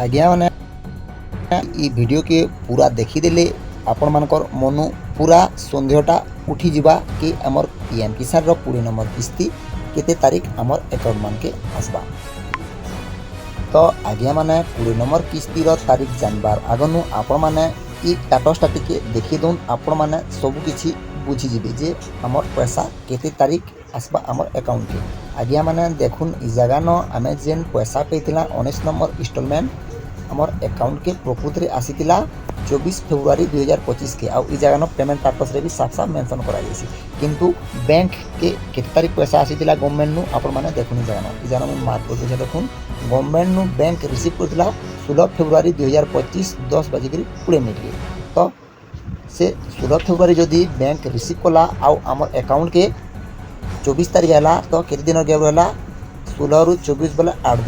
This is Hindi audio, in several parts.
आज्ञा मैंने ई वीडियो के पूरा देखीदेले आपण मानकर मनु पूरा सन्देहटा उठीजा कि आमर पीएम किसान 20 नंबर किस्ती केते तारीख आमर अकाउंट मान के आसबा। तो आज्ञा मैंने 20 नंबर किस्तीर तारीख जानबार आगनु आपण मैंने ई स्टाटसटा टिके देखी दौन आपण मैंने सबकि बुझीजे जे आमर पैसा केते तारीख आसबा आमर अकाउंट के। आज्ञा मैंने देखुन इ जगह न आमे जेन पैसा पेला 19 नंबर इंस्टॉलमेंट आमर अकाउंट के प्रकृत में आसीला 24 फेब्रुआरी 2025 के आउ इ जगह न पेमेंट स्टेटस रे भी साफ साफ मेंशन करा जायछि किंतु बैंक के केते तारीख पैसा आसीला गवर्नमेंट नु आपण माने देखुन इ जगह न मार्क कर छै देखुन गवर्नमेंट नु बैंक रिसीव करथिला 16 फेब्रुआरी 2025 10 बजे 20 मिनट के। तो से 16 फेब्रुआरी जदि बैंक रिसीव कला आउ आमर अकाउंट के 24 तारीख है तो केते दिन गैप रहा 16 रु 24 बोले 8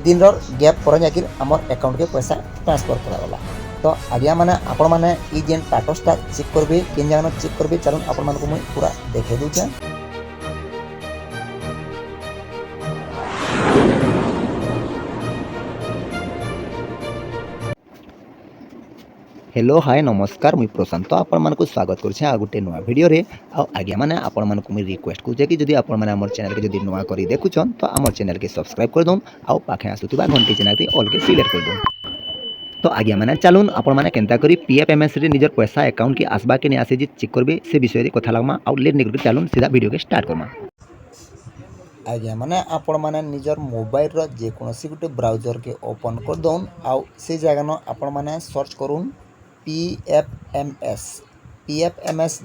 दिन गैप पर जाकि आमर अकाउंट के पैसा ट्रांसफर करागला। तो आज्ञा मैंने आपण मैंने ई जेन स्टाटसटा चेक करबे केन जगह चेक करबे चलन आपण मानको मुई पूरा देखे दूचे। हेलो हाय नमस्कार मुई प्रशांत आपण मानको स्वागत करछे आ गुटे नवा वीडियो रे। आ आज्ञा माने आपण मानको मुई रिक्वेस्ट करछे कि जदि आपण माने हमर चैनल के जदि नवा करी देखुछन तो हमर चैनल के सब्सक्राइब कर दोन आ पाखे आसुतिबा घंटी चिन्ह के ऑल के सिलेक्ट कर दोन। तो आज्ञा मैंने चलून आपण मैंने केनता करी पीएफएमएस रे निजर पैसा अकाउंट की आसबा के नहीं आसे जे चेक करबे से विषय रे कथा लगमा आ लेट निकल चलून सीधा वीडियो के स्टार्ट करमा। आज्ञा मैंने आपण मैंने निजर मोबाइल रो जे कोनोसी गुटे ब्राउजर के ओपन कर दोन आ से जगह न आपण मैंने सर्च करूँ पीएफएमएस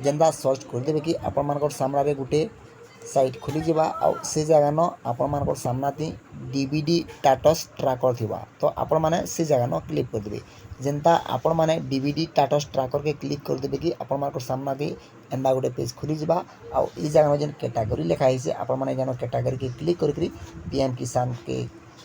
जेंदा सर्च कर देबे कि आपण मानकर सामने गुटे साइट खुली जावा आ से जगह न आपण मानकर सामना थी डीबीडी स्टेटस ट्रैकर थिबा। तो आपण माने से जगह न क्लिक कर देबे जेंता आपण माने डीबीडी स्टेटस ट्रैकर के क्लिक कर देबे कि आपण मानकर सामना थी एंदा गुटे पेज खुली जावा आ ई जगह न जेन कैटेगरी लिखा है आपण माने जन कैटेगरी के क्लिक करकरी पीएम किसान के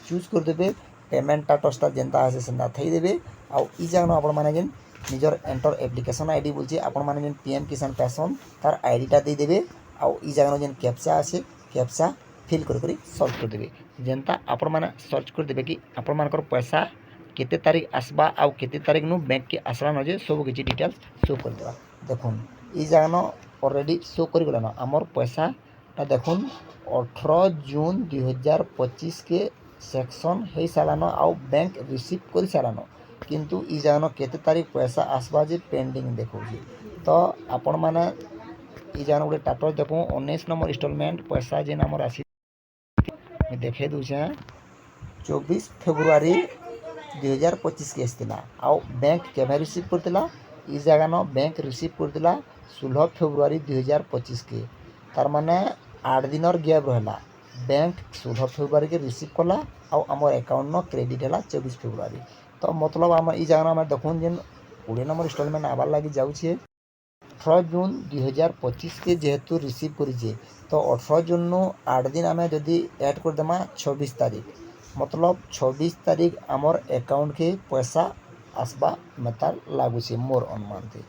चूज कर देबे पेमेंट स्टेटसटा जेंता आसे सेंदा थई देबे आ ई जगह न आपण माने जेन निजर एंटर एप्लिकेशन आईडी बोलछे आपण माने जेन पीएम किसान पैसन तार आईडीटा दे देबे आ ई जगह जेन कैप्चा आसे कैप्चा फिल कर सर्च कर देबे जेनता आपण माने सर्च कर देबे कि आपण मानकर पैसा केते तारीख आसबा आ केते तारीख नु बैंक के आसला न जे सब किछि डिटेल्स शो कर देबा। देखुन ई जगह न ऑलरेडी शो कर गेला न हमर पैसा ता देखुन 18 जून 2025 के सेक्शन हे साला न आ बैंक रिसीव कर साला न किंतु ई जगह न केते तारीख पैसा आसबा जे पेंडिंग देखौ जे। तो आपण माने ई जगह गोटे स्टेटस देखो 19 नंबर इंस्टॉलमेंट पैसा जेन हमर आसी देखे दूचे 24 फेब्रुआरी 2025 के आसला आ बैंक केबे रिसीव करतिला ई जगह न बैंक रिसीव करतिला 16 फेब्रुआरी 2025 के तार माने 8 दिनर गैप रहला बैंक 16 फेब्रुआरी के रिसीव कला आ हमर अकाउंट न क्रेडिट हला 24 फेब्रुआरी। तो मतलब हम ई जगह न देखुन जेन 20 नंबर इंस्टॉलमेंट आबार लागि जाउछे 18 जून 2025 के जेहेतु रिसीव करिए तो 18 जून नु 8 दिन आम जदि ऐड कर देमा 26 तारीख मतलब 26 तारीख आमर अकाउंट के पैसा आसबा मतलब लागुचे मोर अनुमान थे।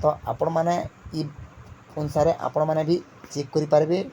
तो आपण माने ई अनुसार आपण माने भी चेक करि पारबे।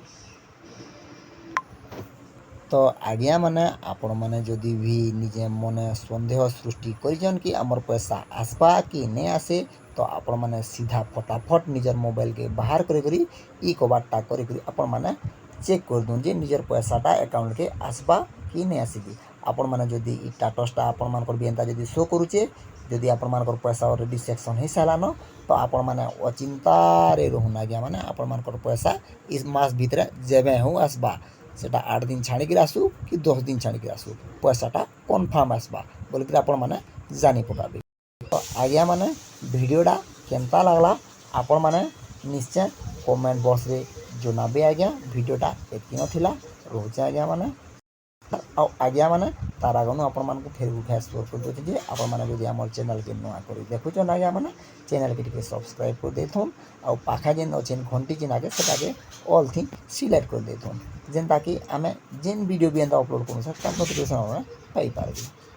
तो आज्ञा माने आपण माने जदि भी निजे मने सन्देह सृष्टि करिजन कि आमर पैसा आसबा कि नहीं आसे तो आपण माने सीधा फटाफट निजर मोबाइल के बाहर करी ई कबाटा करी आपण माने चेक कर दूँ जे निजर पैसाटा अकाउंट के आसबा कि नहीं आसीबी। आपण माने जदि ई स्टेटसटा आपण मानकर भी एंता जदि शो करूचे जदि आपण मानकर पैसा ऑलरेडी सेक्शन हे सालान तो आपण माने अचिंता रे रहून आज्ञा माने आपण मानकर पैसा इस मास भीतर जेबे हूँ आसबा सेटा 8 दिन छाड़ी आसू कि 10 दिन छाड़ी आसू पैसाटा कन्फर्म आसबा बोलिक आपण माने जानी पकाबे। तो आज्ञा माने वीडियोटा केनता लागला आपण माने निश्चय कमेंट बॉक्स रे जनाबे। आज्ञा वीडियोटा एति नथिला रोचे आज्ञा माने आ आज्ञा माने तार आगनु आपण मानकु फेसबुक फेसबुक कर दोते जे आपण माने जदि हमर चैनल के नवा करी देखुछन आज्ञा माने चैनल के टिके सब्सक्राइब कर देथुन आ पाखा जेन अछिन घंटी चिन्ह के सेटा के ऑल थिंग सिलेक्ट कर देथुन जेन ताकि आमे जेन वीडियो भी एंदा अपलोड करू सकता नोटिफिकेशन पाई पारबे।